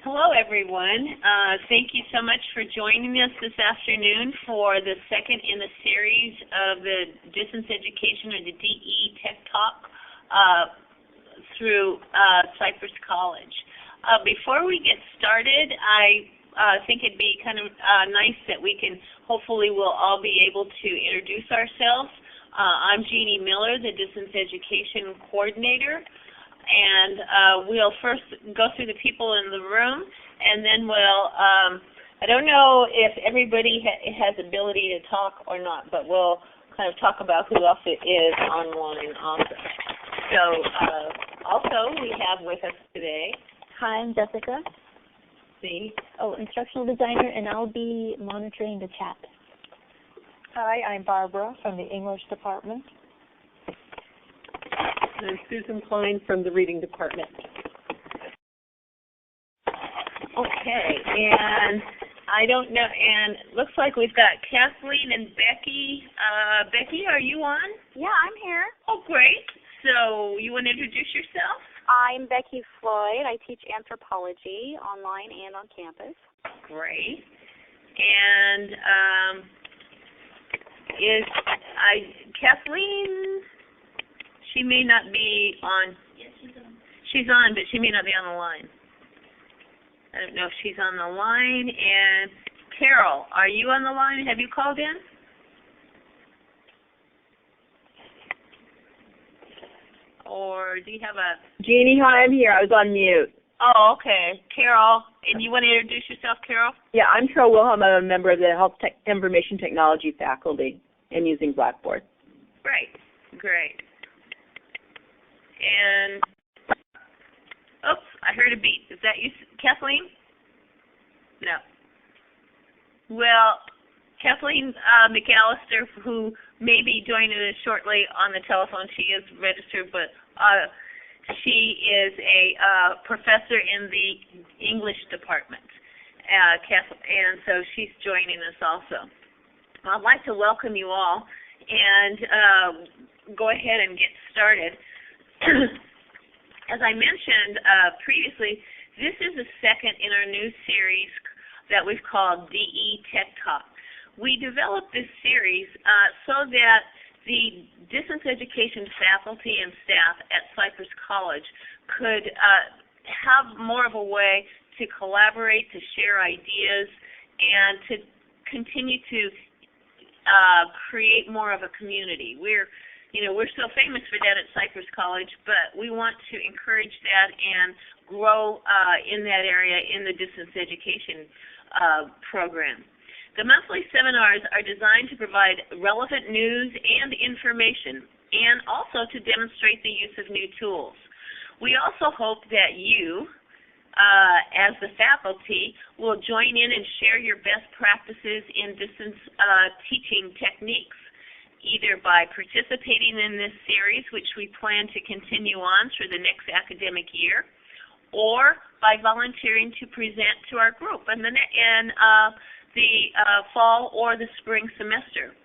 Hello, everyone. Thank you so much for joining us this afternoon for the second in the series of the Distance Education, or the DE Tech Talk, through Cypress College. Before we get started, I think it'd be kind of nice that we can, hopefully we'll all be able to introduce ourselves. I'm Jeannie Miller, the Distance Education Coordinator. And we'll first go through the people in the room, and then we'll, I don't know if everybody has ability to talk or not, but we'll kind of talk about who else it is online also. So also we have with us today. Hi, I'm Jessica. See? Instructional designer, and I'll be monitoring the chat. Hi, I'm Barbara from the English department. I'm Susan Klein from the Reading Department. Okay, and I don't know, and it looks like we've got Kathleen and Becky. Becky, are you on? Yeah, I'm here. Oh, great. So you want to introduce yourself? I'm Becky Floyd. I teach anthropology online and on campus. Great. And Kathleen? She may not be on. Yes, she's on. She's on, but she may not be on the line. I don't know if she's on the line. And Carol, are you on the line? Have you called in? Or do you have a... Jeannie, hi, I'm here. I was on mute. Oh, okay. Carol, and you want to introduce yourself, Carol? Yeah, I'm Carol Wilhelm. I'm a member of the Information Technology faculty and using Blackboard. Great, great. And, oops, I heard a beep. Is that you, Kathleen? No. Well, Kathleen McAllister, who may be joining us shortly on the telephone, she is registered, but she is a professor in the English department, and so she's joining us also. I'd like to welcome you all and go ahead and get started. As I mentioned previously, this is the second in our new series that we've called DE Tech Talk. We developed this series so that the distance education faculty and staff at Cypress College could have more of a way to collaborate, to share ideas, and to continue to create more of a community. We're so famous for that at Cypress College, but we want to encourage that and grow in that area in the distance education program. The monthly seminars are designed to provide relevant news and information, and also to demonstrate the use of new tools. We also hope that you, as the faculty, will join in and share your best practices in distance teaching techniques, either by participating in this series, which we plan to continue on through the next academic year, or by volunteering to present to our group in the fall or the spring semester.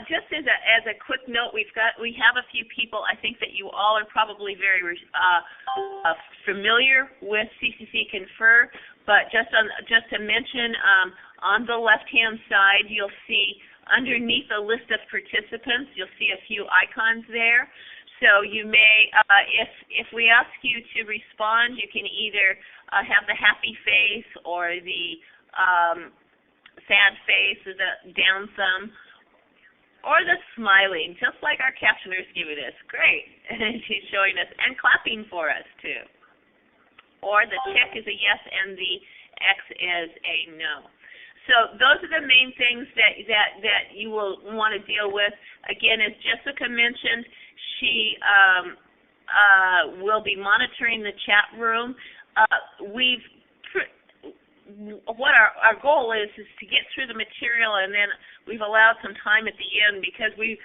Just as a quick note, we have a few people. I think that you all are probably very familiar with CCC Confer, but just to mention, on the left-hand side, you'll see underneath the list of participants, you'll see a few icons there. So you may, if we ask you to respond, you can either have the happy face or the sad face or the down thumb, or the smiling, just like our captioners give it us. Great. And she's showing us, and clapping for us, too. Or the check is a yes and the X is a no. So those are the main things that you will want to deal with. Again, as Jessica mentioned, she will be monitoring the chat room. What our goal is to get through the material, and then we've allowed some time at the end because we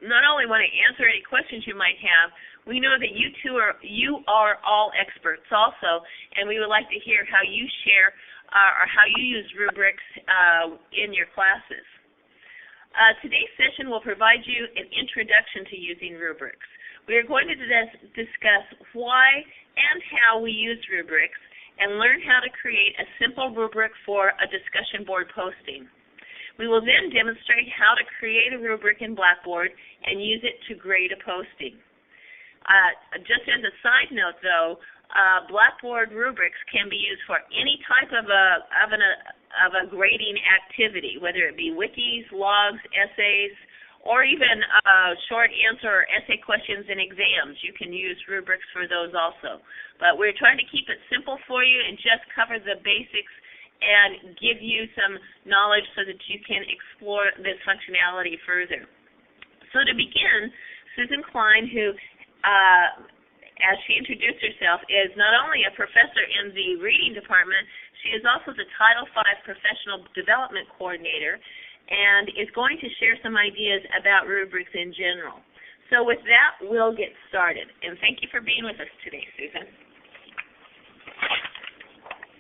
not only want to answer any questions you might have, we know that you are all experts also, and we would like to hear how you share or how you use rubrics in your classes. Today's session will provide you an introduction to using rubrics. We are going to discuss why and how we use rubrics, and learn how to create a simple rubric for a discussion board posting. We will then demonstrate how to create a rubric in Blackboard and use it to grade a posting. Just as a side note, though, Blackboard rubrics can be used for any type of a grading activity, whether it be wikis, logs, essays, or even short answer or essay questions in exams. You can use rubrics for those also. But we're trying to keep it simple for you and just cover the basics and give you some knowledge so that you can explore this functionality further. So to begin, Susan Klein, who, as she introduced herself, is not only a professor in the reading department, she is also the Title V Professional Development Coordinator and is going to share some ideas about rubrics in general. So with that, we'll get started. And thank you for being with us today, Susan.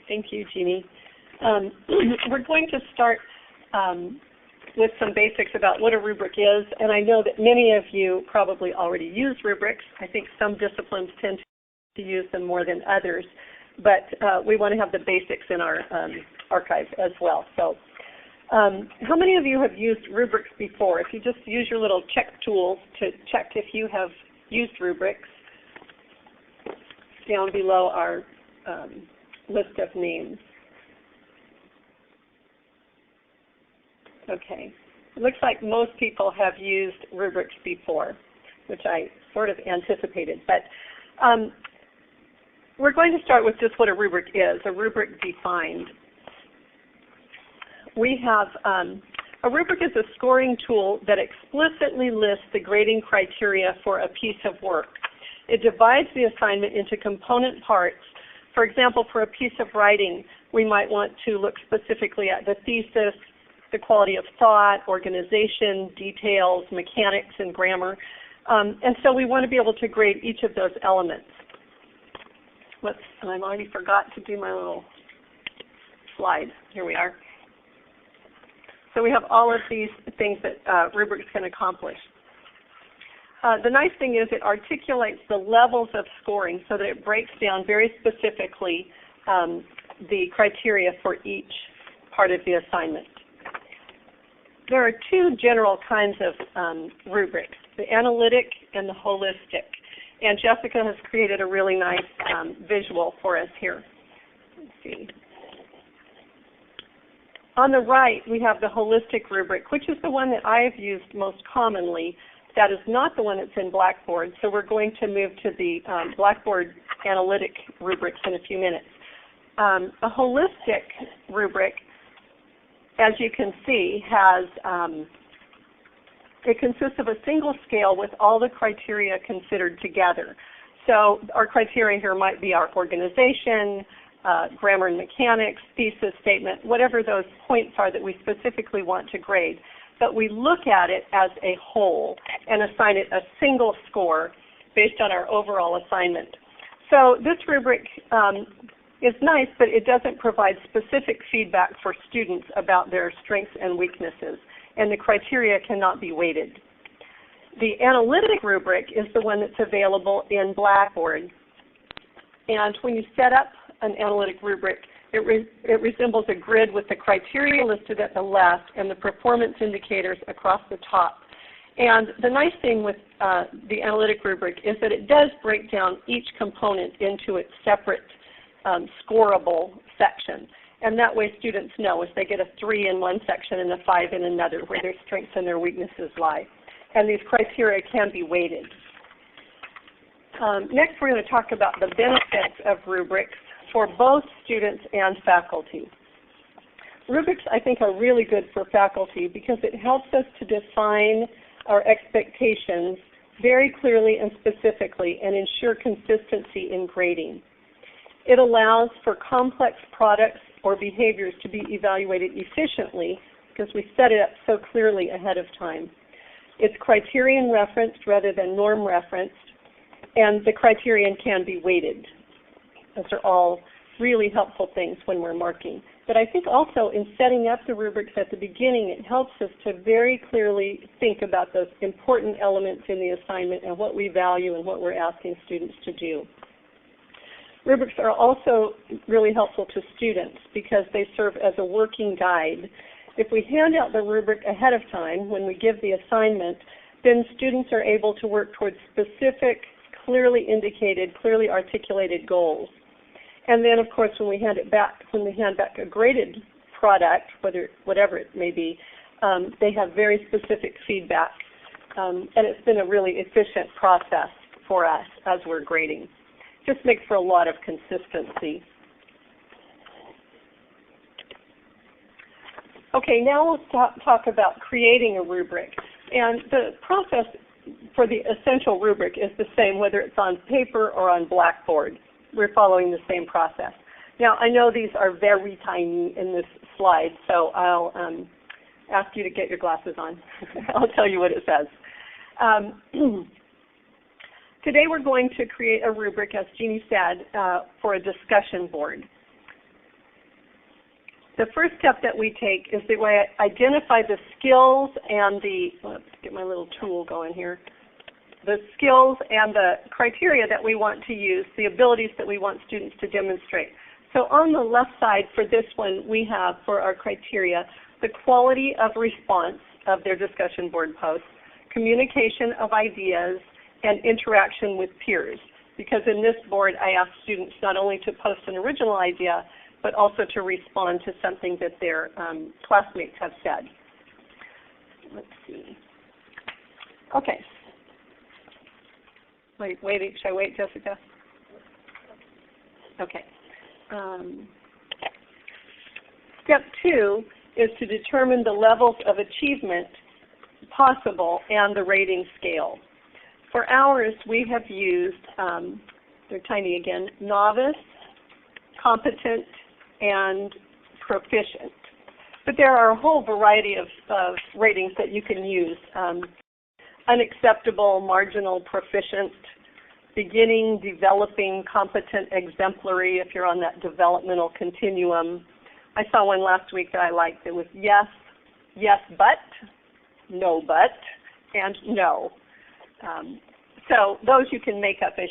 Thank you, Jeannie. We're going to start with some basics about what a rubric is, and I know that many of you probably already use rubrics. I think some disciplines tend to use them more than others, but we want to have the basics in our archive as well. So how many of you have used rubrics before? If you just use your little check tools to check if you have used rubrics, down below our list of names. Okay. It looks like most people have used rubrics before, which I sort of anticipated. But we're going to start with just what a rubric is, a rubric defined. We have a rubric is a scoring tool that explicitly lists the grading criteria for a piece of work. It divides the assignment into component parts. For example, for a piece of writing, we might want to look specifically at the thesis, the quality of thought, organization, details, mechanics, and grammar. And so we want to be able to grade each of those elements. And I've already forgot to do my little slide. Here we are. So we have all of these things that rubrics can accomplish. The nice thing is it articulates the levels of scoring so that it breaks down very specifically the criteria for each part of the assignment. There are two general kinds of rubrics, the analytic and the holistic. And Jessica has created a really nice visual for us here. Let's see. On the right, we have the holistic rubric, which is the one that I have used most commonly. That is not the one that's in Blackboard, so we're going to move to the Blackboard analytic rubrics in a few minutes. A holistic rubric, as you can see, has it consists of a single scale with all the criteria considered together. So our criteria here might be our organization, grammar and mechanics, thesis statement, whatever those points are that we specifically want to grade. But we look at it as a whole and assign it a single score based on our overall assignment. So this rubric is nice, but it doesn't provide specific feedback for students about their strengths and weaknesses, and the criteria cannot be weighted. The analytic rubric is the one that's available in Blackboard. And when you set up an analytic rubric, it resembles a grid with the criteria listed at the left and the performance indicators across the top. And the nice thing with the analytic rubric is that it does break down each component into its separate scorable section. And that way students know if they get a 3 in one section and a 5 in another, where their strengths and their weaknesses lie. And these criteria can be weighted. Next, we're going to talk about the benefits of rubrics for both students and faculty. Rubrics, I think, are really good for faculty because it helps us to define our expectations very clearly and specifically and ensure consistency in grading. It allows for complex products or behaviors to be evaluated efficiently because we set it up so clearly ahead of time. It's criterion referenced rather than norm referenced, and the criterion can be weighted. Those are all really helpful things when we're marking. But I think also in setting up the rubrics at the beginning, it helps us to very clearly think about those important elements in the assignment and what we value and what we're asking students to do. Rubrics are also really helpful to students because they serve as a working guide. If we hand out the rubric ahead of time, when we give the assignment, then students are able to work towards specific, clearly indicated, clearly articulated goals. And then, of course, when we hand back a graded product, whatever it may be, they have very specific feedback. And it's been a really efficient process for us as we're grading. Just makes for a lot of consistency. Okay, now let's talk about creating a rubric. And the process for the essential rubric is the same whether it's on paper or on Blackboard. We're following the same process. Now, I know these are very tiny in this slide, so I'll ask you to get your glasses on. I'll tell you what it says. Today we're going to create a rubric, as Jeannie said, for a discussion board. The first step that we take is that we identify the skills and let's get my little tool going here, the skills and the criteria that we want to use, the abilities that we want students to demonstrate. So on the left side for this one, we have for our criteria the quality of response of their discussion board posts, communication of ideas, and interaction with peers. Because in this board, I ask students not only to post an original idea, but also to respond to something that their classmates have said. Let's see. Okay. Should I wait, Jessica? Okay. Step 2 is to determine the levels of achievement possible and the rating scale. For ours, we have used, they're tiny again, novice, competent, and proficient. But there are a whole variety of ratings that you can use. Unacceptable, marginal, proficient, beginning, developing, competent, exemplary, if you're on that developmental continuum. I saw one last week that I liked. It was yes, yes but, no but, and no. So those you can make up as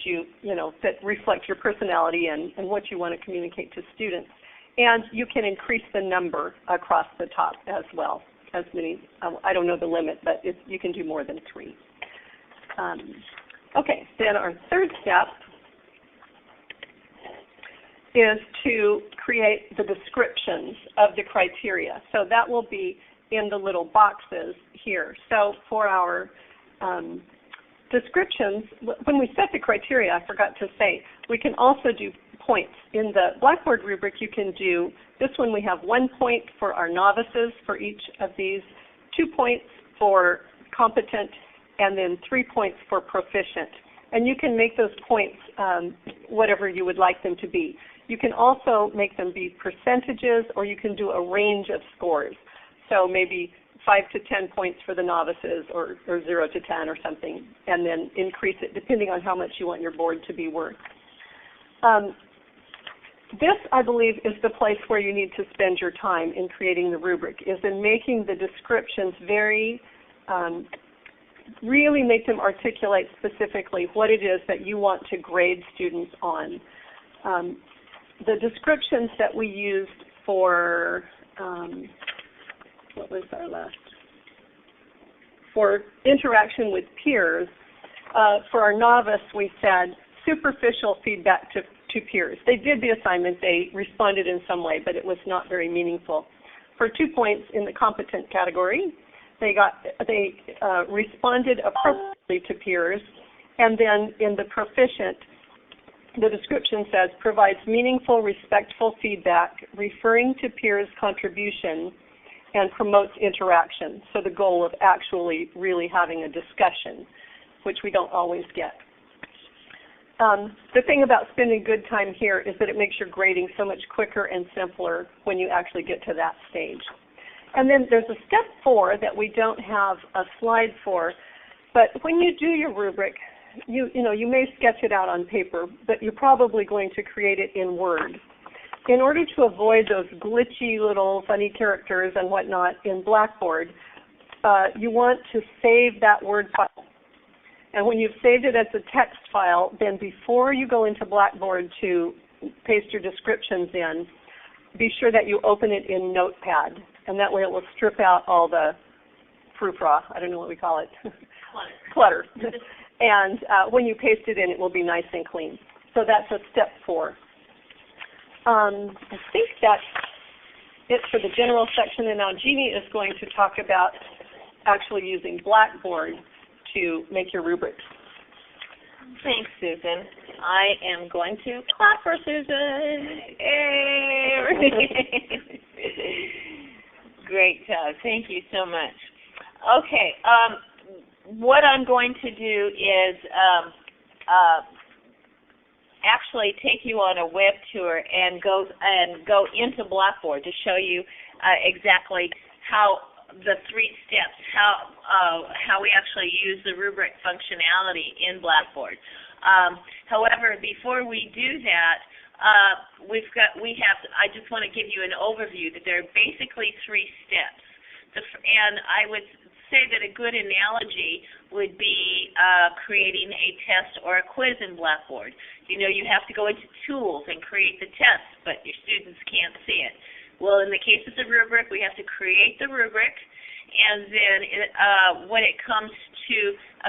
that reflect your personality and what you want to communicate to students. And you can increase the number across the top as well. As many, I don't know the limit, but you can do more than 3. Okay, then our third step is to create the descriptions of the criteria. So that will be in the little boxes here. So for our descriptions, when we set the criteria, I forgot to say, we can also do points. In the Blackboard rubric, you can do, this one we have 1 point for our novices for each of these, 2 points for competent, and then 3 points for proficient. And you can make those points whatever you would like them to be. You can also make them be percentages, or you can do a range of scores. So maybe 5 to 10 points for the novices, or 0 to 10 or something, and then increase it depending on how much you want your board to be worth. This, I believe, is the place where you need to spend your time in creating the rubric, is in making the descriptions very, really make them articulate specifically what it is that you want to grade students on. The descriptions that we used for, what was our last? For interaction with peers, for our novice, we said superficial feedback to peers. They did the assignment, they responded in some way, but it was not very meaningful. For 2 points in the competent category, they responded appropriately to peers, and then in the proficient, the description says, provides meaningful, respectful feedback, referring to peers' contribution, and promotes interaction. So the goal of actually really having a discussion, which we don't always get. The thing about spending good time here is that it makes your grading so much quicker and simpler when you actually get to that stage. And then there's a step 4 that we don't have a slide for, but when you do your rubric, you may sketch it out on paper, but you're probably going to create it in Word. In order to avoid those glitchy little funny characters and whatnot in Blackboard, you want to save that Word file. And when you've saved it as a text file, then before you go into Blackboard to paste your descriptions in, be sure that you open it in Notepad, and that way it will strip out all the frou-frou, I don't know what we call it, clutter. And when you paste it in, it will be nice and clean. So that's a step 4. I think that's it for the general section, and now Jeannie is going to talk about actually using Blackboard to make your rubrics. Thanks, Susan. I am going to clap for Susan. Yay! Great job. Thank you so much. Okay, what I'm going to do is actually take you on a web tour and go into Blackboard to show you exactly how the 3 steps, how we actually use the rubric functionality in Blackboard. However, before we do that, I just want to give you an overview that there are basically 3 steps. And I would say that a good analogy would be creating a test or a quiz in Blackboard. You know, you have to go into Tools and create the test, but your students can't see it. Well, in the case of the rubric, we have to create the rubric, and then when it comes to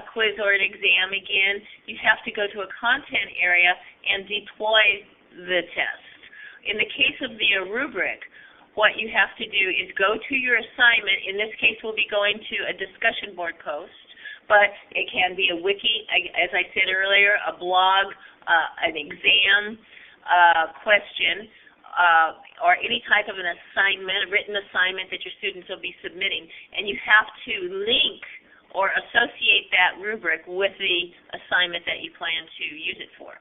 a quiz or an exam, again, you have to go to a content area and deploy the test. In the case of the rubric, what you have to do is go to your assignment. In this case, we'll be going to a discussion board post, but it can be a wiki, as I said earlier, a blog, an exam question, or any type of an assignment, a written assignment that your students will be submitting. And you have to link or associate that rubric with the assignment that you plan to use it for.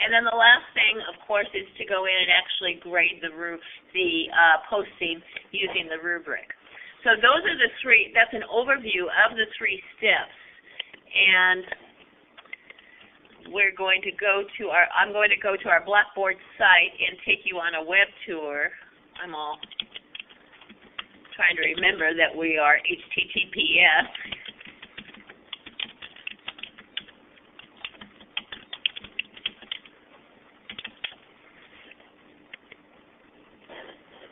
And then the last thing, of course, is to go in and actually grade the posting using the rubric. So those are the 3, that's an overview of the 3 steps. And I'm going to go to our Blackboard site and take you on a web tour. I'm all trying to remember that we are HTTPS.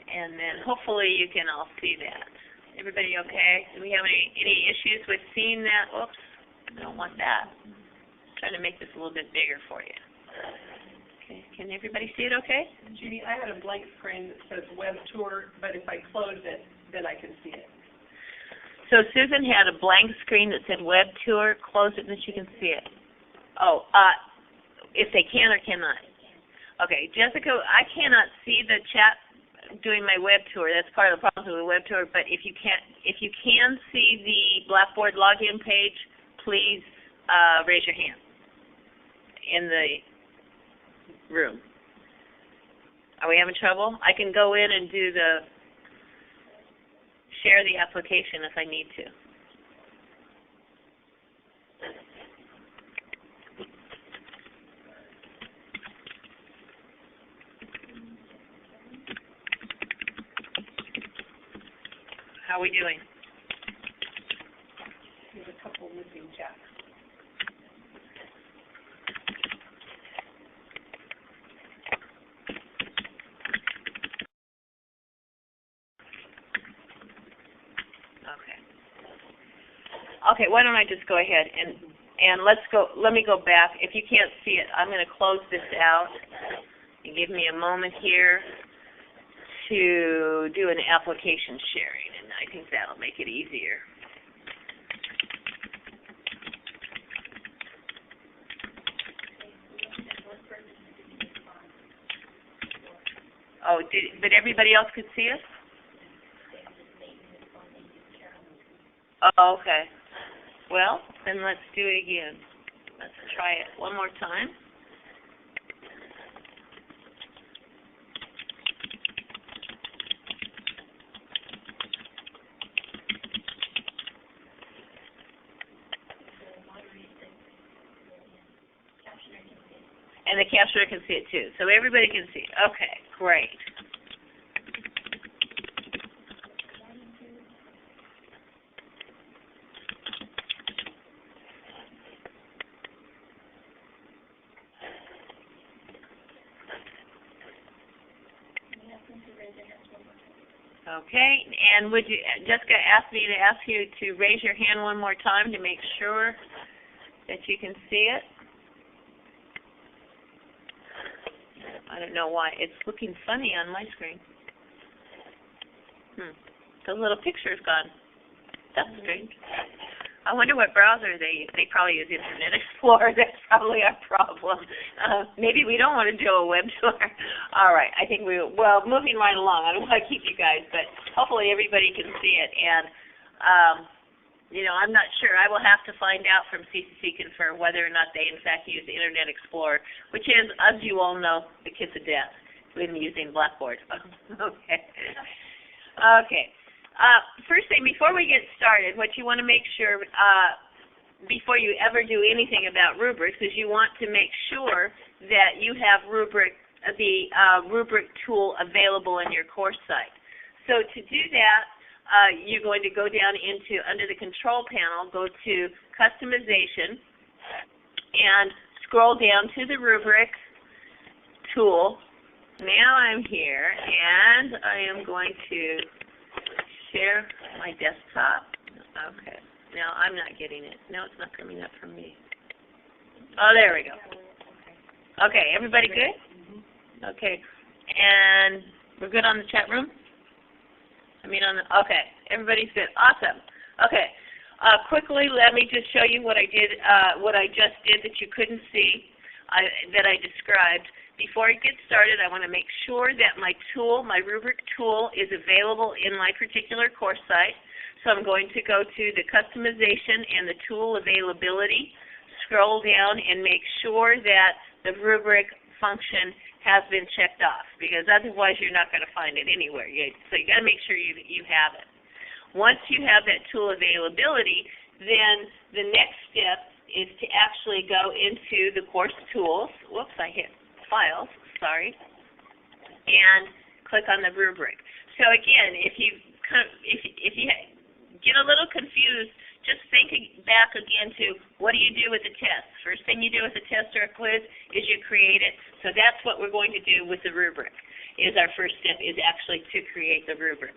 And then hopefully you can all see that. Everybody okay? Do we have any issues with seeing that? Oops, I don't want that. I'm trying to make this a little bit bigger for you. Okay, can everybody see it okay? Judy, I had a blank screen that says web tour, but if I close it, then I can see it. So Susan had a blank screen that said web tour. Close it and then she can see it. Oh, if they can or cannot. Okay, Jessica, I cannot see the chat doing my web tour. That's part of the problem with the web tour. But if you can see the Blackboard login page, please raise your hand in the room. Are we having trouble? I can go in and share the application if I need to. How are we doing? There's a couple missing chats. Okay, why don't I just go ahead and let me go back. If you can't see it, I'm going to close this out and give me a moment here to do an application sharing, and I think that'll make it easier. Oh, but everybody else could see it? Oh, okay. Well, then let's do it again. Let's try it one more time. And the captioner can see it too. So everybody can see it. Okay, great. Okay, and would you, Jessica asked me to ask you to raise your hand one more time to make sure that you can see it. I don't know why. It's looking funny on my screen. The little picture's gone. That's strange. I wonder what browser they probably use Internet Explorer. That's probably our problem. Maybe we don't want to do a web tour. All right, I think well, moving right along. I don't want to keep you guys, but hopefully everybody can see it. And, you know, I'm not sure. I will have to find out from CCC Confirm whether or not they, in fact, use Internet Explorer, which is, as you all know, the kiss of death when using Blackboard. Okay. Okay. First thing, before we get started, what you want to make sure before you ever do anything about rubrics is you want to make sure that you have the rubric tool available in your course site. So to do that, you're going to go down under the control panel, go to customization, and scroll down to the rubric tool. Now I'm here, and I am going to share my desktop. Okay. Now I'm not getting it. No, it's not coming up for me. Oh, there we go. Okay, everybody good? Okay. And we're good on the chat room? Okay, everybody's good. Awesome. Okay. Quickly, let me just show you what I just did that you couldn't see, that I described. Before I get started, I want to make sure that my rubric tool, is available in my particular course site. So I'm going to go to the customization and the tool availability, scroll down, and make sure that the rubric function has been checked off, because otherwise you're not going to find it anywhere. So you got to make sure you have it. Once you have that tool availability, then the next step is to actually go into the course tools. Whoops, I hit Files, sorry, and click on the rubric. So again, if you get a little confused, just think back again to what do you do with the test. First thing you do with a test or a quiz is you create it. So that's what we're going to do with the rubric. Our first step is actually to create the rubric.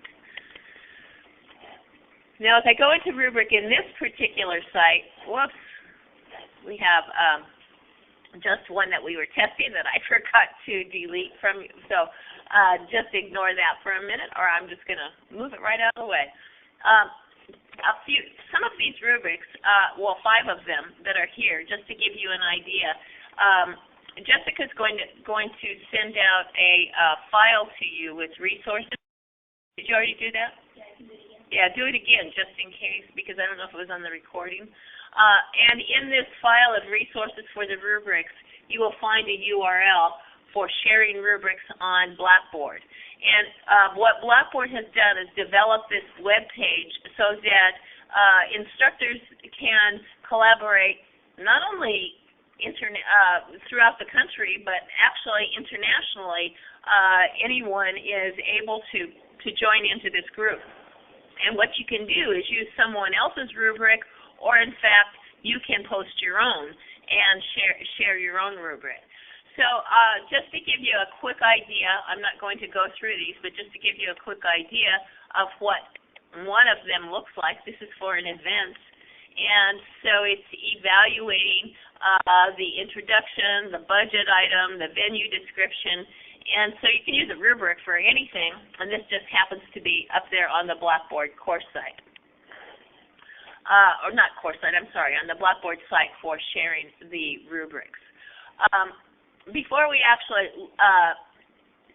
Now, as I go into rubric in this particular site, whoops, we have just one that we were testing that I forgot to delete from you. So just ignore that for a minute, or I'm just going to move it right out of the way. Some of these rubrics, 5 of them that are here, just to give you an idea. Jessica's going to send out a file to you with resources. Did you already do that? Yeah, I can do it again. Yeah, do it again just in case, because I don't know if it was on the recording. And in this file of resources for the rubrics, you will find a URL for sharing rubrics on Blackboard. And what Blackboard has done is develop this web page so that instructors can collaborate not only throughout the country, but actually internationally. Anyone is able to join into this group. And what you can do is use someone else's rubric, or in fact, you can post your own and share your own rubric. So just to give you a quick idea, I'm not going to go through these, but just to give you a quick idea of what one of them looks like. This is for an event. And so it's evaluating the introduction, the budget item, the venue description. And so you can use a rubric for anything, and this just happens to be up there on the Blackboard course site. Or not course site, I'm sorry, on the Blackboard site for sharing the rubrics. Before we actually,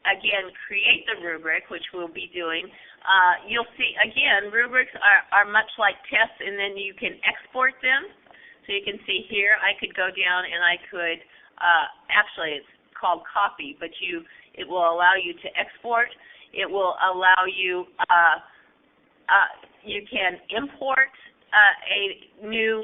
again, create the rubric, which we'll be doing, you'll see, again, rubrics are much like tests, and then you can export them. So you can see here, I could go down and I could, actually it's called copy, but it will allow you to export. It will allow you, you can import a new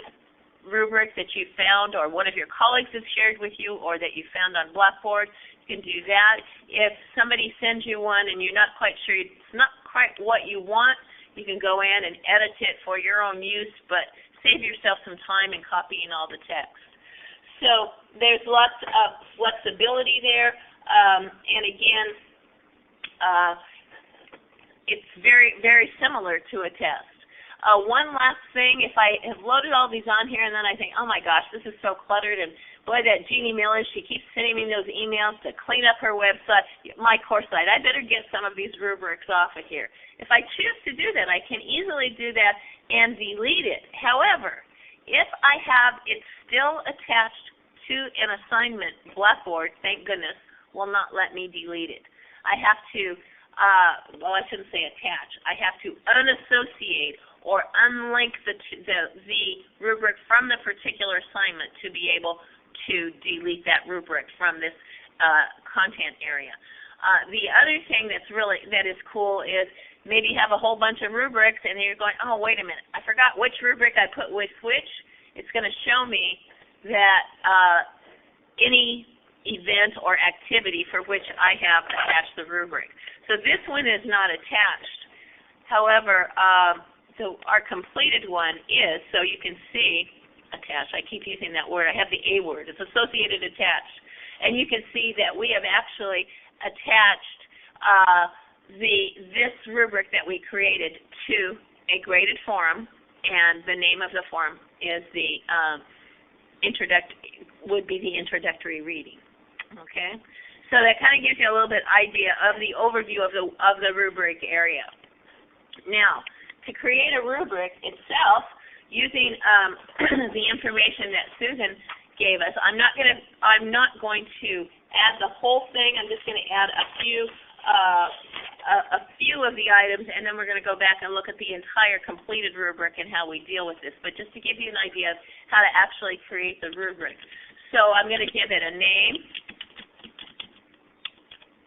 rubric that you found or one of your colleagues has shared with you or that you found on Blackboard. You can do that. If somebody sends you one and you're not quite sure it's not quite what you want, you can go in and edit it for your own use, but save yourself some time in copying all the text. So there's lots of flexibility there. And again, it's very, very similar to a test. One last thing, if I have loaded all these on here and then I think, oh my gosh, this is so cluttered, and boy, that Jeannie Miller, she keeps sending me those emails to clean up her website, my course site. I better get some of these rubrics off of here. If I choose to do that, I can easily do that and delete it. However, if I have it still attached to an assignment, Blackboard, thank goodness, will not let me delete it. I have to, well, I shouldn't say attach. I have to unassociate or unlink the rubric from the particular assignment to be able to delete that rubric from this content area. The other thing that is cool is maybe you have a whole bunch of rubrics and you're going, oh, wait a minute, I forgot which rubric I put with which. It's going to show me that any event or activity for which I have attached the rubric. So this one is not attached. However, so our completed one is, so you can see, attached. I keep using that word. I have the A word. It's associated attached. And you can see that we have actually attached this rubric that we created to a graded forum, and the name of the forum is the introductory reading. Okay? So that kind of gives you a little bit idea of the overview of the rubric area. Now, to create a rubric itself, using the information that Susan gave us, I'm not going to add the whole thing. I'm just going to add a few of the items, and then we're going to go back and look at the entire completed rubric and how we deal with this. But just to give you an idea of how to actually create the rubric. So I'm going to give it a name.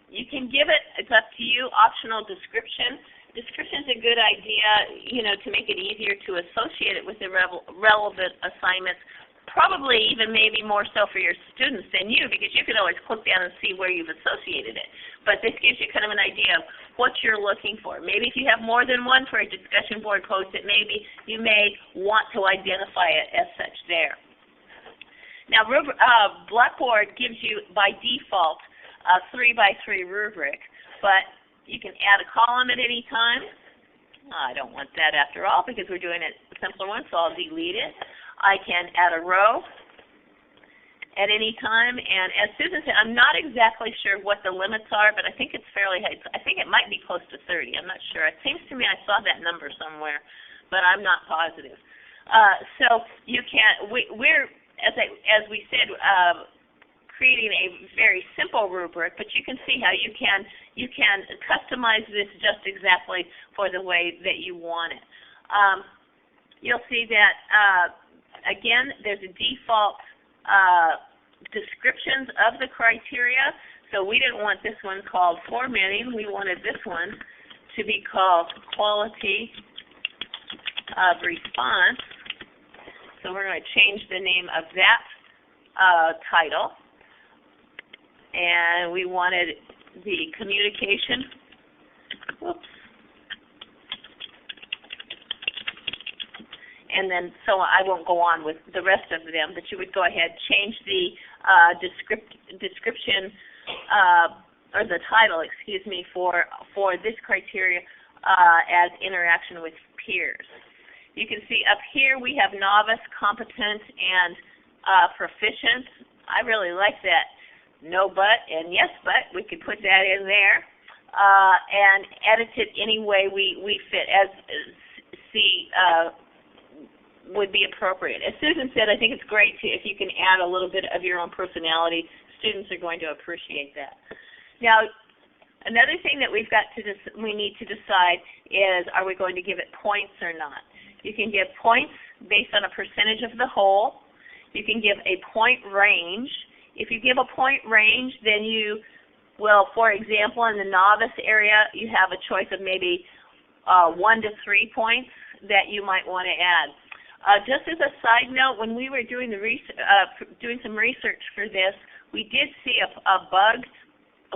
You can give it, it's up to you, optional description. Description is a good idea, to make it easier to associate it with the relevant assignments, probably even maybe more so for your students than you, because you can always click down and see where you've associated it. But this gives you kind of an idea of what you're looking for. Maybe if you have more than one for a discussion board post-it, maybe you may want to identify it as such there. Now, Blackboard gives you, by default, a 3x3 rubric, but you can add a column at any time. I don't want that after all because we're doing a simpler one, so I'll delete it. I can add a row at any time, and as Susan said, I'm not exactly sure what the limits are, but I think it's fairly high. I think it might be close to 30. I'm not sure. It seems to me I saw that number somewhere, but I'm not positive. So you can. We're as we said. Creating a very simple rubric, but you can see how you can customize this just exactly for the way that you want it. You'll see that, again, there's a default descriptions of the criteria, so we didn't want this one called formatting. We wanted this one to be called quality of response, so we're going to change the name of that title. And we wanted the communication, and then, so I won't go on with the rest of them, but you would go ahead, change the description, or the title, excuse me, for this criteria as interaction with peers. You can see up here we have novice, competent, and proficient. I really like that. No but and yes but, we could put that in there and edit it any way we fit as would be appropriate. As Susan said, I think it's great if you can add a little bit of your own personality. Students are going to appreciate that. Now, another thing that we need to decide is, are we going to give it points or not? You can give points based on a percentage of the whole. You can give a point range. If you give a point range, then you will, for example, in the novice area, you have a choice of maybe 1 to 3 points that you might want to add. Just as a side note, when we were doing doing some research for this, we did see a bug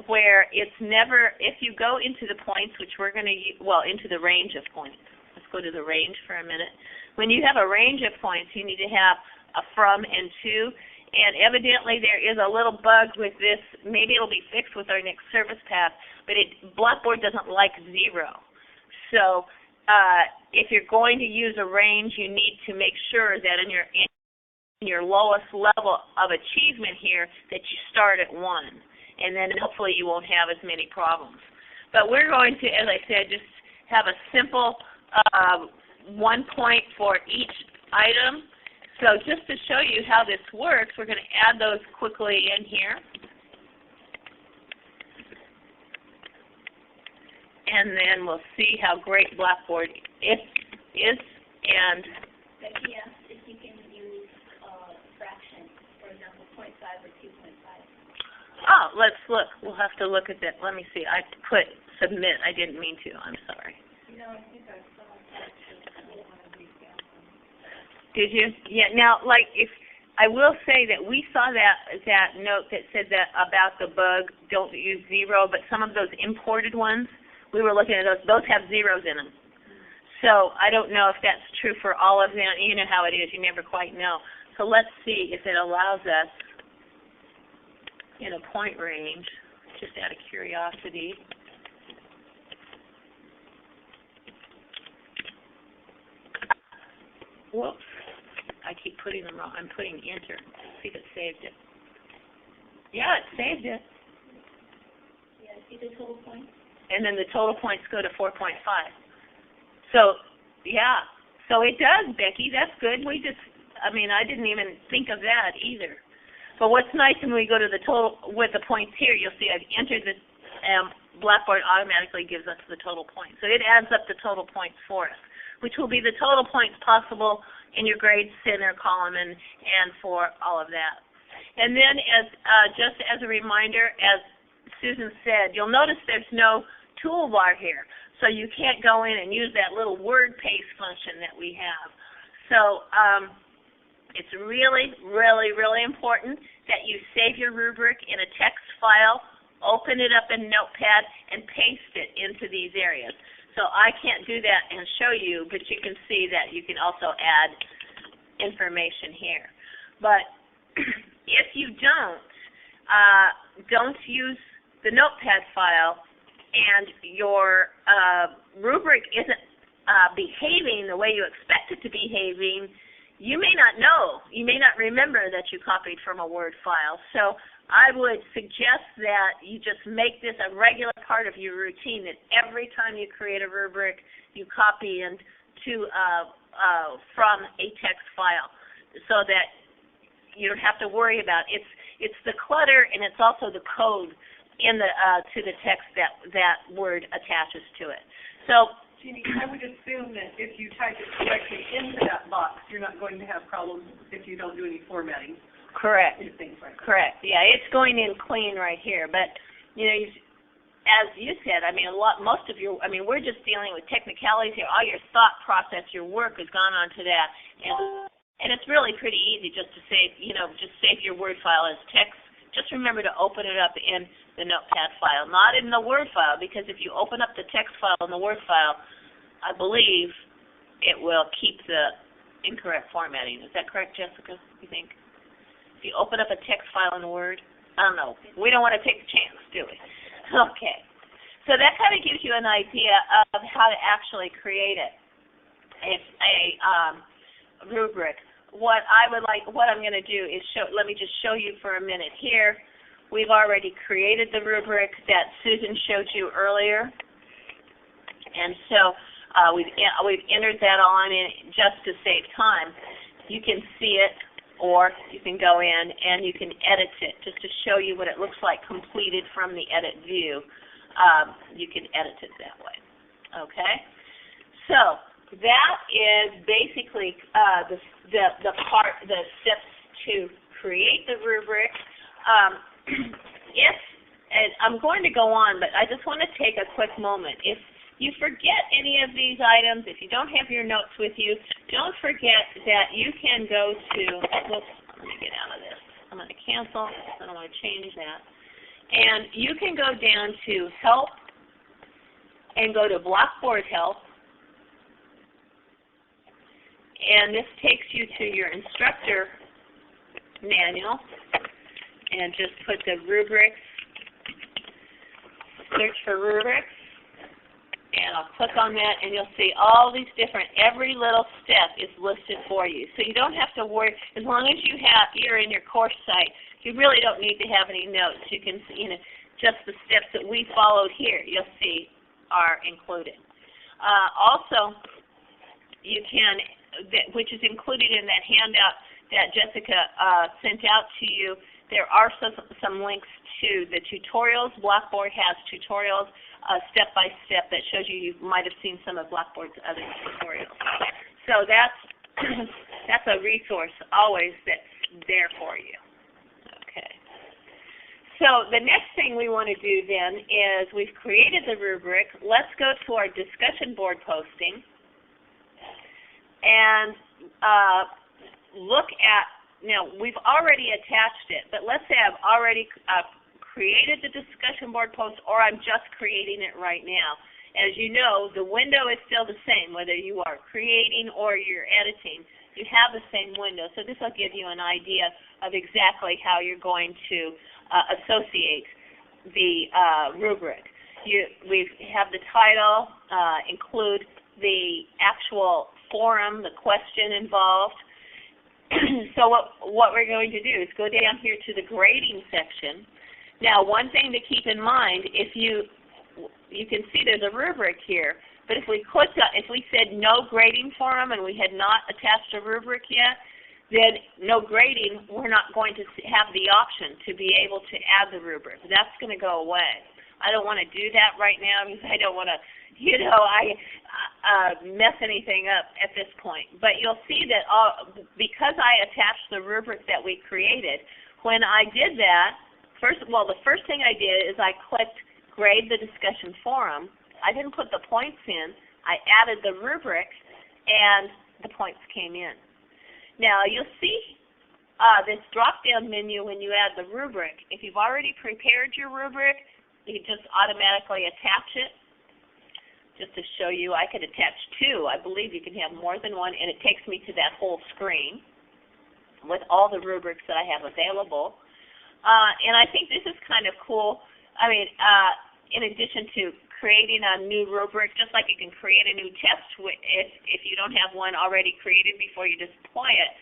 where it's never, if you go into the points, which we're going to, into the range of points. Let's go to the range for a minute. When you have a range of points, you need to have a from and to. And evidently there is a little bug with this. Maybe it'll be fixed with our next service path, but Blackboard doesn't like 0. So if you're going to use a range, you need to make sure that in your lowest level of achievement here that you start at 1. And then hopefully you won't have as many problems. But we're going to, as I said, just have a simple 1 point for each item. So just to show you how this works, we're going to add those quickly in here. And then we'll see how great Blackboard is. And Becky asked if you can use fractions, for example, 0.5 or 2.5. oh, let's look. We'll have to look at that. Let me see. I put submit. I didn't mean to. I'm sorry. No, I think I saw that. Did you? Yeah. Now, like, if I will say that we saw that note that said that about the bug, don't use 0, but some of those imported ones, we were looking at those have zeros in them. So I don't know if that's true for all of them. You know how it is. You never quite know. So let's see if it allows us in a point range, just out of curiosity. Whoops. I keep putting them wrong. I'm putting enter. See if it saved it. Yeah, it saved it. Yeah, see the total points? And then the total points go to 4.5. So, yeah. So it does, Becky. That's good. I didn't even think of that either. But what's nice when we go to the total, with the points here, you'll see I've entered this, Blackboard automatically gives us the total points. So it adds up the total points for us, which will be the total points possible in your grade center column and for all of that. And then just as a reminder, as Susan said, you'll notice there's no toolbar here. So you can't go in and use that little word paste function that we have. So it's really, really, really important that you save your rubric in a text file, open it up in Notepad, and paste it into these areas. So I can't do that and show you, but you can see that you can also add information here. But if you don't use the Notepad file and your rubric isn't behaving the way you expect it to be behaving, you may not know. You may not remember that you copied from a Word file. So I would suggest that you just make this a regular part of your routine, that every time you create a rubric, you copy into from a text file, so that you don't have to worry about it. It's the clutter and it's also the code in the to the text that word attaches to it. So, Jeannie, I would assume that if you type it directly into that box, you're not going to have problems if you don't do any formatting. correct. Things like that. Correct. Yeah, it's going in clean right here. But as you said, most of your, we're just dealing with technicalities here. All your thought process, your work has gone on to that, and it's really pretty easy just to save, just save your Word file as text. Just remember to open it up in the Notepad file, not in the Word file, because if you open up the text file in the Word file, I believe it will keep the incorrect formatting. Is that correct, Jessica, you think? If you open up a text file in Word, I don't know. We don't want to take the chance, do we? Okay. So that kind of gives you an idea of how to actually create it. It's a rubric. What I'm going to do is let me just show you for a minute here. We've already created the rubric that Susan showed you earlier. And so we've entered that on in just to save time. You can see it, or you can go in and you can edit it just to show you what it looks like completed from the edit view. You can edit it that way. Okay? So that is basically the steps to create the rubric. And I'm going to go on, but I just want to take a quick moment. If you forget any of these items, if you don't have your notes with you, don't forget that you can go to, let me get out of this. I'm going to cancel. I don't want to change that. And you can go down to Help and go to Blackboard Help. And this takes you to your instructor manual. And just put the rubrics, search for rubrics, and I'll click on that, and you'll see all these different, every little step is listed for you. So you don't have to worry, as long as you're in your course site, you really don't need to have any notes. You can, just the steps that we followed here, you'll see, are included. Also, you can, which is included in that handout that Jessica sent out to you, there are some links to the tutorials. Blackboard has tutorials step-by-step that shows you might have seen some of Blackboard's other tutorials. So that's a resource always that's there for you. Okay. So the next thing we want to do then is we've created the rubric. Let's go to our discussion board posting and look at, now we've already attached it, but let's say I've already created the discussion board post, or I'm just creating it right now. As you know, the window is still the same, whether you are creating or you're editing. You have the same window, so this will give you an idea of exactly how you're going to associate the rubric. We have the title, include the actual forum, the question involved. So what we're going to do is go down here to the grading section. Now, one thing to keep in mind, if you can see there's a rubric here, but if we clicked on, if we said no grading forum and we had not attached a rubric yet, then no grading, we're not going to have the option to be able to add the rubric. That's going to go away. I don't want to do that right now because I don't want to, mess anything up at this point. But you'll see that because I attached the rubric that we created, when I did that, the first thing I did is I clicked grade the discussion forum. I didn't put the points in. I added the rubric, and the points came in. Now, you'll see this drop-down menu when you add the rubric. If you've already prepared your rubric, you just automatically attach it. Just to show you, I could attach two. I believe you can have more than one, and it takes me to that whole screen with all the rubrics that I have available. And I think this is kind of cool. I mean, in addition to creating a new rubric, just like you can create a new test if you don't have one already created before you deploy it.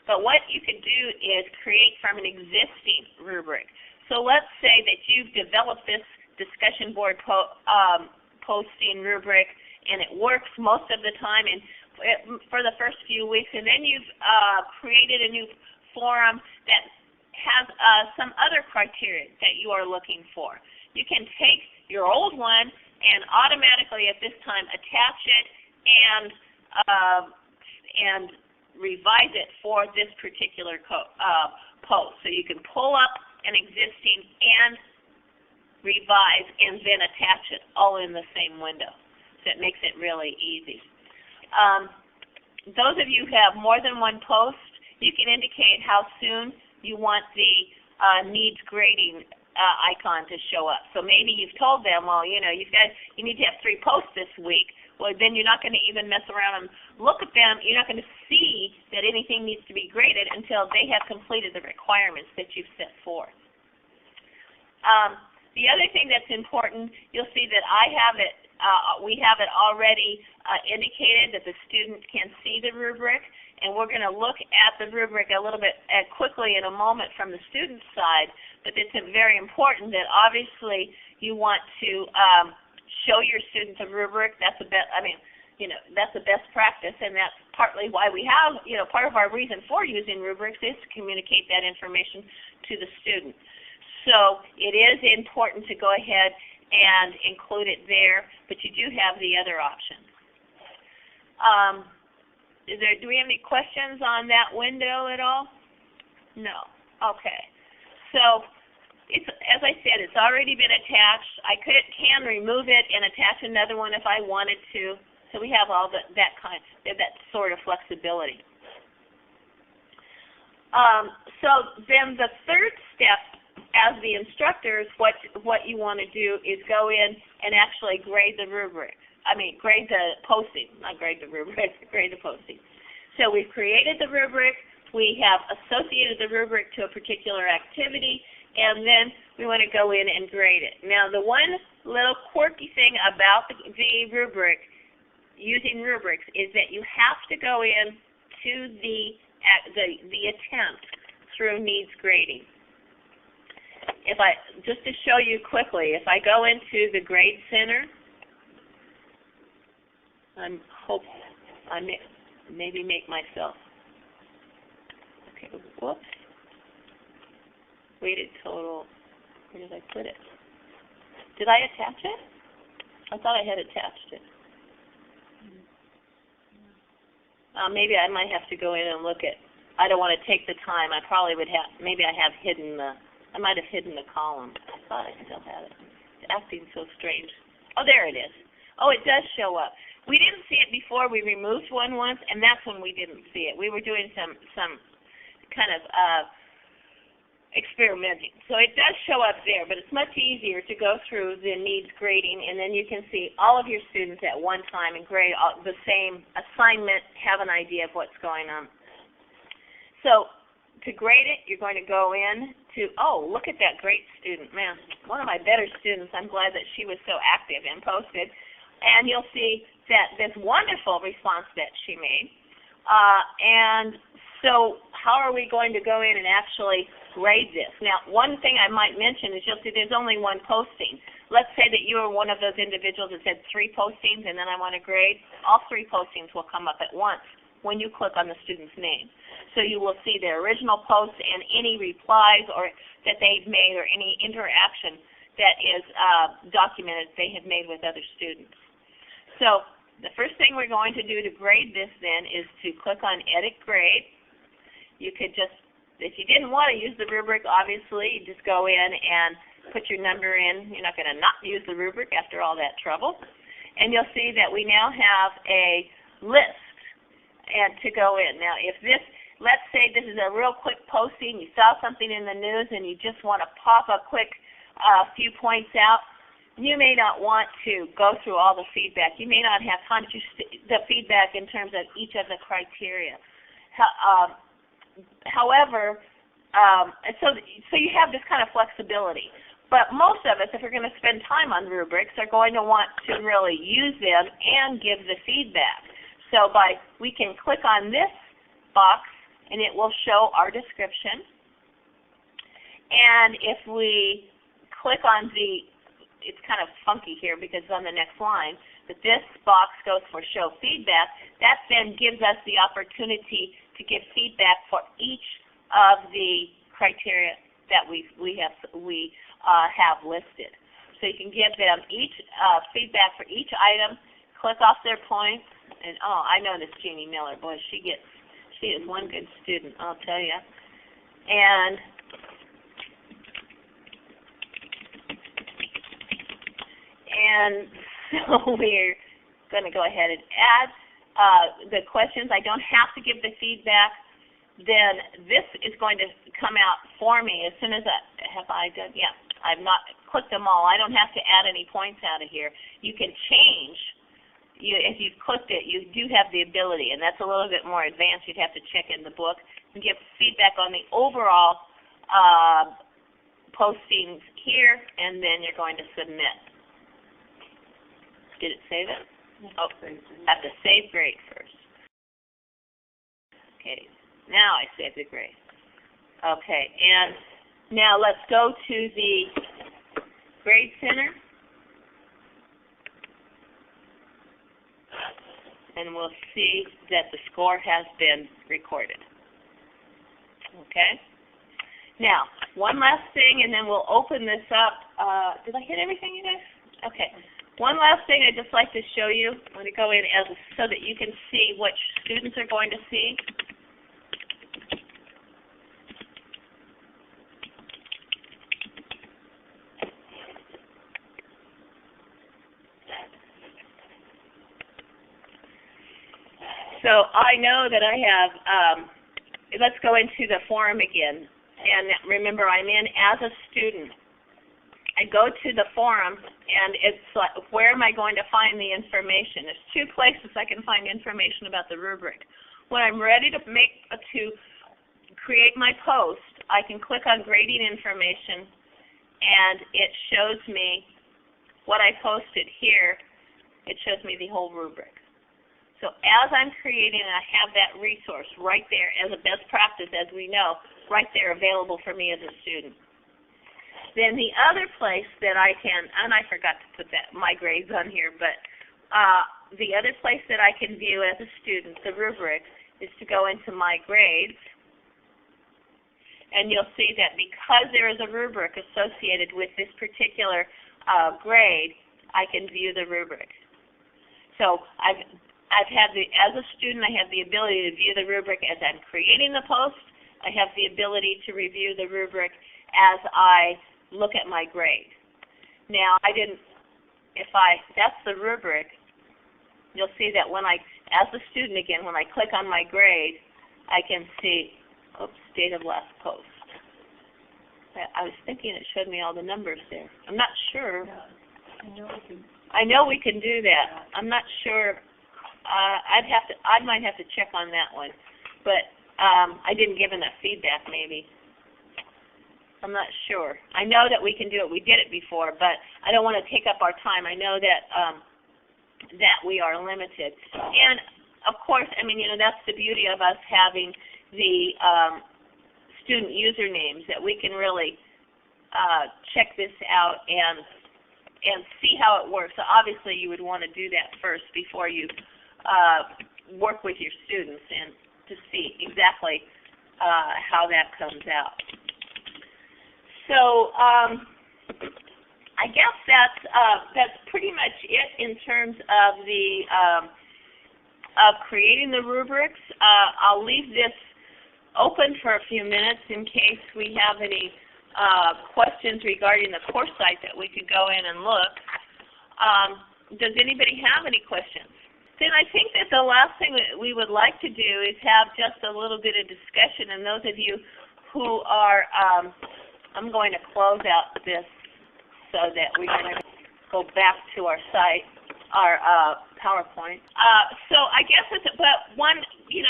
But what you can do is create from an existing rubric. So let's say that you've developed this discussion board posting rubric, and it works most of the time and for the first few weeks, and then you've created a new forum that has some other criteria that you are looking for. You can take your old one and automatically at this time attach it and revise it for this particular post. So you can pull up an existing and revise and then attach it all in the same window. So it makes it really easy. Those of you who have more than one post, you can indicate how soon you want the needs grading icon to show up. So maybe you've told them, well, you need to have 3 posts this week. Well, then you're not going to even mess around and look at them. You're not going to see that anything needs to be graded until they have completed the requirements that you've set forth. The other thing that's important, you'll see that I have it, we have it already indicated that the student can see the rubric, and we're going to look at the rubric a little bit quickly in a moment from the student side, but it's very important that obviously you want to show your students a rubric. That's the best, that's the best practice, and that's partly why we have, part of our reason for using rubrics is to communicate that information to the student. So it is important to go ahead and include it there, but you do have the other option. Do we have any questions on that window at all? No. Okay. So as I said, it's already been attached. I can remove it and attach another one if I wanted to. So we have all that sort of flexibility. So then the third step, as the instructors, what you want to do is go in and actually grade the rubric. Grade the posting, not grade the rubric, grade the posting. So we've created the rubric, we have associated the rubric to a particular activity, and then we want to go in and grade it. Now, the one little quirky thing about the rubric, using rubrics, is that you have to go in to the attempt through needs grading. Just to show you quickly, if I go into the Grade Center, I maybe make myself, okay, whoops, weighted total, where did I put it? Did I attach it? I thought I had attached it. Maybe I might have to go in and look at, I don't want to take the time. I probably would have, maybe I have hidden I might have hidden the column. I thought I still had it. It's acting so strange. Oh, there it is. Oh, it does show up. We didn't see it before. We removed one once, and that's when we didn't see it. We were doing some kind of experimenting. So it does show up there, but it's much easier to go through the needs grading, and then you can see all of your students at one time and grade the same assignment, have an idea of what's going on. So to grade it, you're going to go in to, oh, look at that great student. Man, one of my better students. I'm glad that she was so active and posted. And you'll see that this wonderful response that she made. And so how are we going to go in and actually grade this? Now, one thing I might mention is you'll see there's only one posting. Let's say that you are one of those individuals that said 3 postings and then I want to grade. All 3 postings will come up at once when you click on the student's name. So you will see their original post and any replies or that they've made or any interaction that is documented they have made with other students. So the first thing we're going to do to grade this then is to click on Edit Grade. You could just, if you didn't want to use the rubric, obviously, you just go in and put your number in. You're not going to not use the rubric after all that trouble. And you'll see that we now have a list and to go in. Now, if this, let's say this is a real quick posting, you saw something in the news and you just want to pop a quick few points out, you may not want to go through all the feedback. You may not have time to the feedback in terms of each of the criteria. However, so you have this kind of flexibility. But most of us, if we're going to spend time on rubrics, are going to want to really use them and give the feedback. So we can click on this box, and it will show our description. And if we click on it's kind of funky here because it's on the next line, but this box goes for show feedback. That then gives us the opportunity to give feedback for each of the criteria that we have listed. So you can give them each feedback for each item, click off their points, and oh, I know this Jeannie Miller, boy, she is one good student, I'll tell you. And so we're going to go ahead and add the questions. I don't have to give the feedback. Then this is going to come out for me as soon as I've not clicked them all. I don't have to add any points out of here. You can change. If you've clicked it, you do have the ability, and that's a little bit more advanced. You'd have to check in the book and give feedback on the overall postings here, and then you're going to submit. Did it save it? Oh, I have to save grade first. Okay, now I save the grade. Okay, and now let's go to the Grade Center. And we'll see that the score has been recorded. Okay? Now, one last thing, and then we'll open this up. Did I hit everything, you guys? Okay. One last thing I'd just like to show you. I'm going to go in so that you can see what students are going to see. So I know that I have, let's go into the forum again. And remember, I'm in as a student. I go to the forum, and it's like, where am I going to find the information? There's 2 places I can find information about the rubric. When I'm ready to create my post, I can click on grading information, and it shows me what I posted here. It shows me the whole rubric. So as I'm creating, I have that resource right there as a best practice, as we know, right there available for me as a student. Then the other place that I can, and I forgot to put that my grades on here, but the other place that I can view as a student, the rubric, is to go into my grades. And you'll see that because there is a rubric associated with this particular grade, I can view the rubric. So I've had as a student, I have the ability to view the rubric as I'm creating the post. I have the ability to review the rubric as I look at my grade. Now, that's the rubric. You'll see that when as a student again, when I click on my grade, I can see, date of last post. I was thinking it showed me all the numbers there. I'm not sure. I know we can do that. I'm not sure. I might have to check on that one, but I didn't give enough feedback. Maybe. I'm not sure. I know that we can do it. We did it before, but I don't want to take up our time. I know that that we are limited, and of course, I mean, that's the beauty of us having the student usernames, that we can really check this out and see how it works. So obviously you would want to do that first before you work with your students and to see exactly how that comes out. So I guess that's pretty much it in terms of the of creating the rubrics. I'll leave this open for a few minutes in case we have any questions regarding the course site that we could go in and look. Does anybody have any questions? Then I think that the last thing that we would like to do is have just a little bit of discussion, and those of you who are, I'm going to close out this so that we can go back to our site, our PowerPoint. So I guess but one,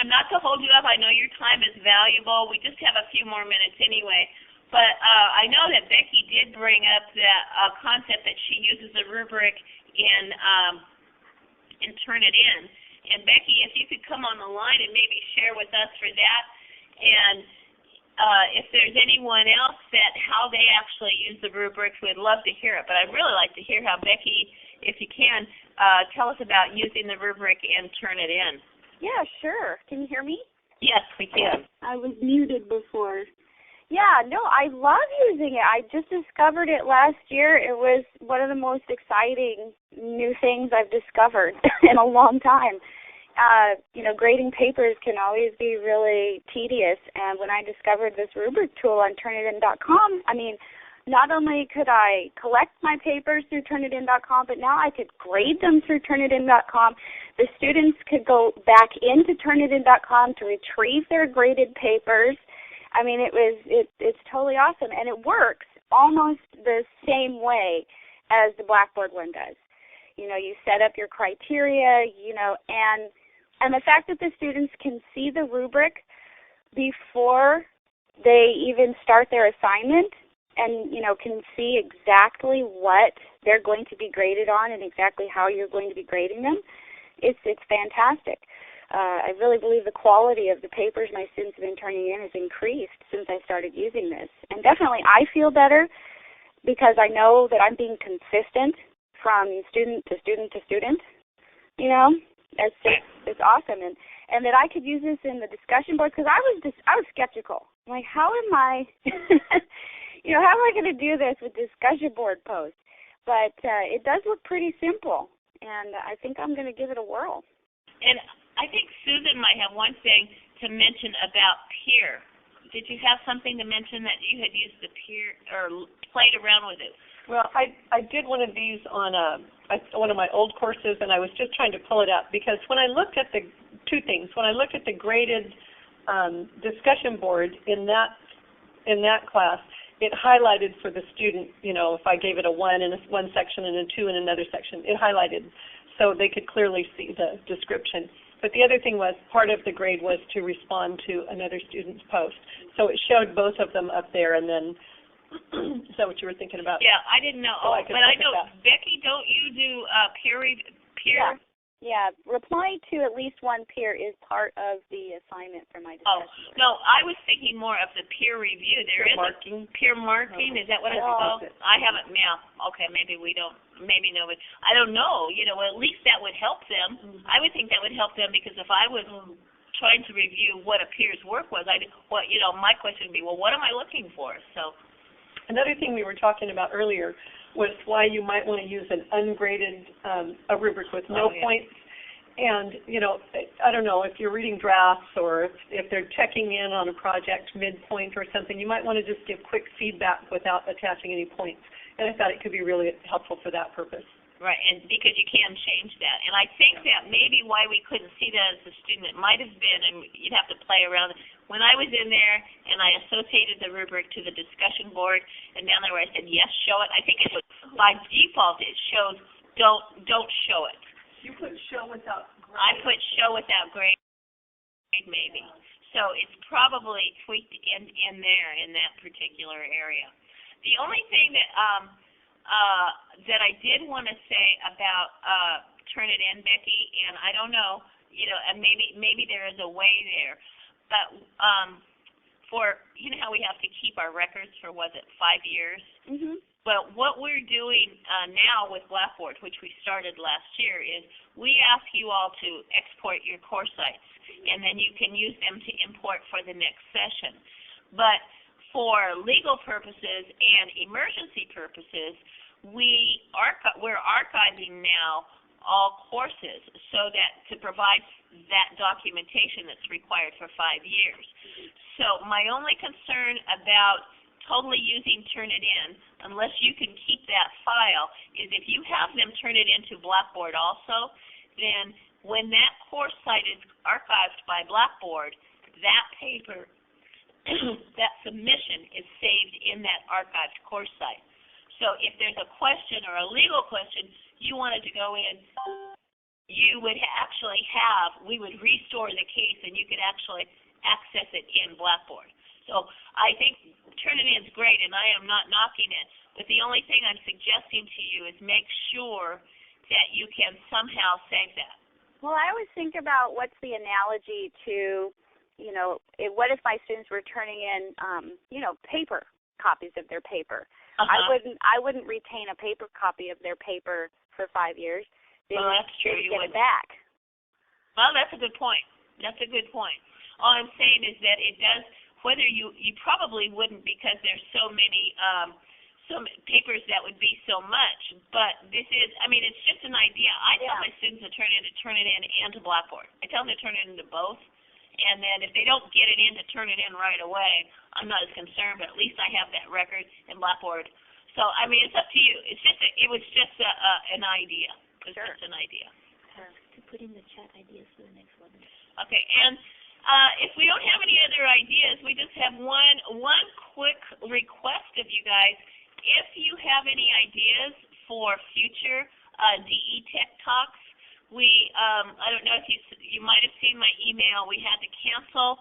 not to hold you up, I know your time is valuable. We just have a few more minutes anyway. But I know that Becky did bring up that concept that she uses a rubric in Turnitin. And Becky, if you could come on the line and maybe share with us for that, and if there's anyone else how they actually use the rubrics, we'd love to hear it. But I'd really like to hear how Becky, if you can, tell us about using the rubric in Turnitin. Yeah, sure. Can you hear me? Yes, we can. I was muted before. Yeah, no, I love using it. I just discovered it last year. It was one of the most exciting new things I've discovered in a long time. Grading papers can always be really tedious, and when I discovered this rubric tool on Turnitin.com, I mean, not only could I collect my papers through Turnitin.com, but now I could grade them through Turnitin.com. The students could go back into Turnitin.com to retrieve their graded papers. I mean, it's totally awesome, and it works almost the same way as the Blackboard Learn does. You set up your criteria, and the fact that the students can see the rubric before they even start their assignment and, can see exactly what they're going to be graded on and exactly how you're going to be grading them, it's fantastic. I really believe the quality of the papers my students have been turning in has increased since I started using this. And definitely I feel better because I know that I'm being consistent from student to student to student. It's awesome. And that I could use this in the discussion board because I was skeptical. I'm like, how am I, how am I going to do this with discussion board posts? But it does look pretty simple, and I think I'm going to give it a whirl. And I think Susan might have one thing to mention about peer. Did you have something to mention that you had used the peer or played around with it? Well, I did one of these on one of my old courses, and I was just trying to pull it up because when I looked at two things. When I looked at the graded discussion board in that class, it highlighted for the student, if I gave it a 1 in one section and a 2 in another section, it highlighted so they could clearly see the description. But the other thing was, part of the grade was to respond to another student's post. So it showed both of them up there, and then, is that what you were thinking about? Yeah, I didn't know. Oh, I but I know, Becky, don't you do peer? Yeah. Yeah, replying to at least one peer is part of the assignment for my discussion board. No, I was thinking more of the peer review. There is marking. Peer marking. Is that what it's called? I haven't. Yeah. Okay. Maybe we don't. Maybe nobody. I don't know. At least that would help them. I would think that would help them, because if I was trying to review what a peer's work was, my question would be, well, what am I looking for? So. Another thing we were talking about earlier was why you might want to use an ungraded a rubric with no points. And, I don't know, if you're reading drafts or if they're checking in on a project midpoint or something, you might want to just give quick feedback without attaching any points. And I thought it could be really helpful for that purpose. Right, and because you can change that. And I think that maybe why we couldn't see that as a student, it might have been, and you'd have to play around. When I was in there and I associated the rubric to the discussion board, and down there where I said, yes, show it, I think it was, by default it shows don't show it. You put show without grade. I put show without grade, maybe. So it's probably tweaked in there in that particular area. The only thing that that I did want to say about Turnitin, Becky, and I don't know, and maybe there is a way there, but for how we have to keep our records for 5 years. Mm-hmm. Well, what we're doing now with Blackboard, which we started last year, is we ask you all to export your course sites, and then you can use them to import for the next session. But for legal purposes and emergency purposes, we're archiving now all courses so that to provide that documentation that's required for 5 years. So my only concern about totally using Turnitin, unless you can keep that file, is if you have them turn it into Blackboard also, then when that course site is archived by Blackboard, that paper, that submission is saved in that archived course site. So if there's a question or a legal question you wanted to go in, you would actually we would restore the case and you could actually access it in Blackboard. So I think Turnitin's great, and I am not knocking it, but the only thing I'm suggesting to you is make sure that you can somehow save that. Well, I always think about what's the analogy to, what if my students were turning in, paper copies of their paper. I wouldn't retain a paper copy of their paper for 5 years. Well, that's true. You get it back. Well, that's a good point. That's a good point. All I'm saying is that it does, whether you probably wouldn't, because there's so many papers that would be so much, but this is, it's just an idea. I tell my students to turn it in and to Blackboard. I tell them to turn it into both, and then if they don't get it in to turn it in right away, I'm not as concerned, but at least I have that record in Blackboard. So, it's up to you. It was just an idea. It was just an idea. To put in the chat ideas for the next one. Okay, and if we don't have any other ideas, we just have one quick request of you guys. If you have any ideas for future DE Tech Talks, I don't know if you might have seen my email. We had to cancel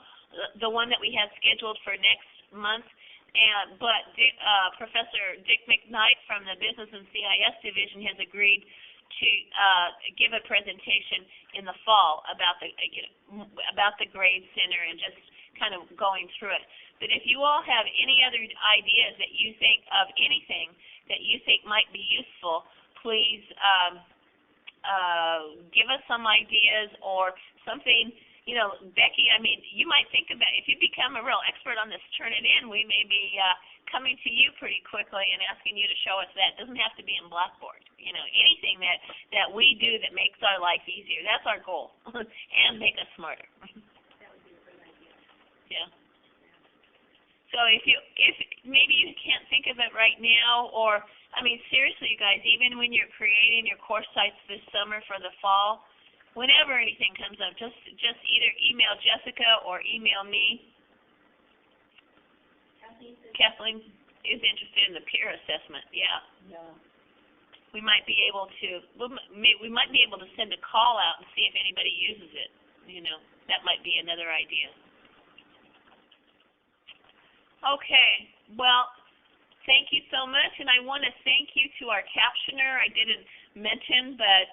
the one that we had scheduled for next month, but Professor Dick McKnight from the Business and CIS Division has agreed to give a presentation in the fall about the Grade Center and just kind of going through it. But if you all have any other ideas that you think of, anything that you think might be useful, please give us some ideas or something. Becky, you might think about, if you become a real expert on this Turnitin, we may be coming to you pretty quickly and asking you to show us that. It doesn't have to be in Blackboard. Anything that we do that makes our life easier. That's our goal, and make us smarter. That would be a great idea. Yeah. So if maybe you can't think of it right now, or seriously, you guys, even when you're creating your course sites this summer for the fall, whenever anything comes up, just either email Jessica or email me. Kathleen is interested in the peer assessment. Yeah. We might be able to. We might be able to send a call out and see if anybody uses it. that might be another idea. Okay, well, thank you so much, and I want to thank you to our captioner. I didn't mention, but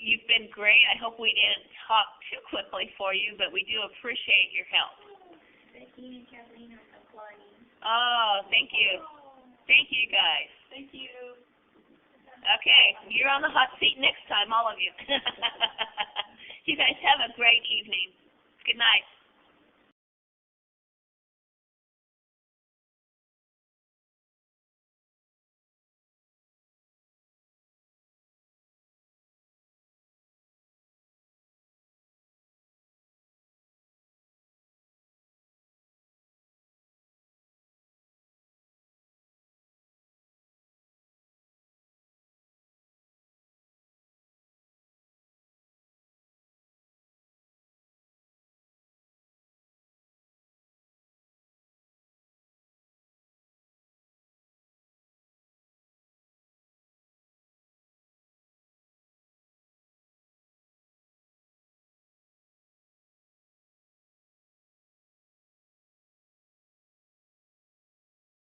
you've been great. I hope we didn't talk too quickly for you, but we do appreciate your help. Becky and Kathleen are applauding. Oh, thank you. Thank you, guys. Thank you. Okay, you're on the hot seat next time, all of you. You guys have a great evening. Good night.